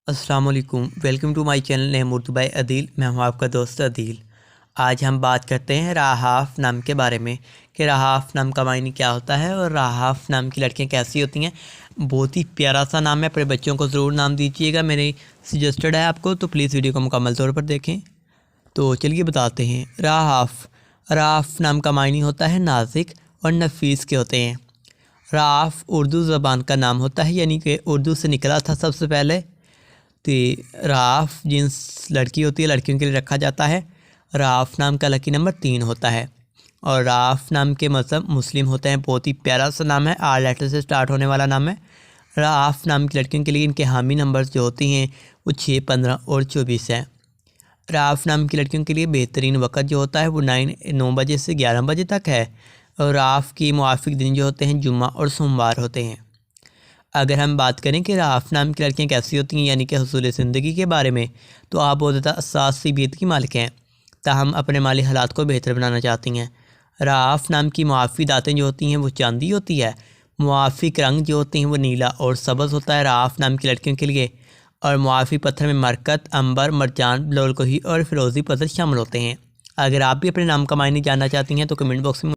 السلام علیکم، welcome to my channel name Urdu by Adeel. میں ہوں آپ کا دوست عدیل۔ آج ہم بات کرتے ہیں رہاف نام کے بارے میں کہ رہاف نام کا معنی کیا ہوتا ہے اور رہاف نام کی لڑکیاں کیسی ہوتی ہیں۔ بہت ہی پیارا سا نام ہے، اپنے بچوں کو ضرور نام دیجیے گا، میرے سجسٹڈ ہے آپ کو، تو پلیز ویڈیو کو مکمل طور پر دیکھیں۔ تو چلیے بتاتے ہیں۔ رہاف نام کا معنی ہوتا ہے نازک اور نفیس کے ہوتے ہیں۔ رہاف اردو زبان کا نام ہوتا ہے، یعنی کہ اردو سے نکلا تھا سب سے پہلے۔ تو رہاف جنس لڑکی ہوتی ہے، لڑکیوں کے لیے رکھا جاتا ہے۔ رہاف نام کا لکی نمبر 3 ہوتا ہے، اور رہاف نام کے مذہب مسلم ہوتے ہیں۔ بہت ہی پیارا سا نام ہے، 8 لیٹر سے سٹارٹ ہونے والا نام ہے۔ رہاف نام کی لڑکیوں کے لیے ان کے حامی نمبرز جو ہوتی ہیں وہ 6، 15 اور 24 ہیں۔ رہاف نام کی لڑکیوں کے لیے بہترین وقت جو ہوتا ہے وہ 9 بجے سے 11 بجے تک ہے، اور رہاف کی موافق دن جو ہوتے ہیں جمعہ اور سوموار ہوتے ہیں۔ اگر ہم بات کریں کہ رہاف نام کی لڑکیاں کیسی ہوتی ہیں، یعنی کہ حصول زندگی کے بارے میں، تو آپ بہت زیادہ حساس طبیعت کی مالک ہیں، تاہم اپنے مالی حالات کو بہتر بنانا چاہتی ہیں۔ رہاف نام کی موافق دھاتیں جو ہوتی ہیں وہ چاندی ہوتی ہے۔ موافق رنگ جو ہوتے ہیں وہ نیلا اور سبز ہوتا ہے رہاف نام کی لڑکیوں کے لیے، اور موافق پتھر میں مرکت، عنبر، مرجان، بلول کوہی اور فیروزی پتھر شامل ہوتے ہیں۔ اگر آپ بھی اپنے نام کا معنی جاننا چاہتی ہیں تو کمنٹ باکس میں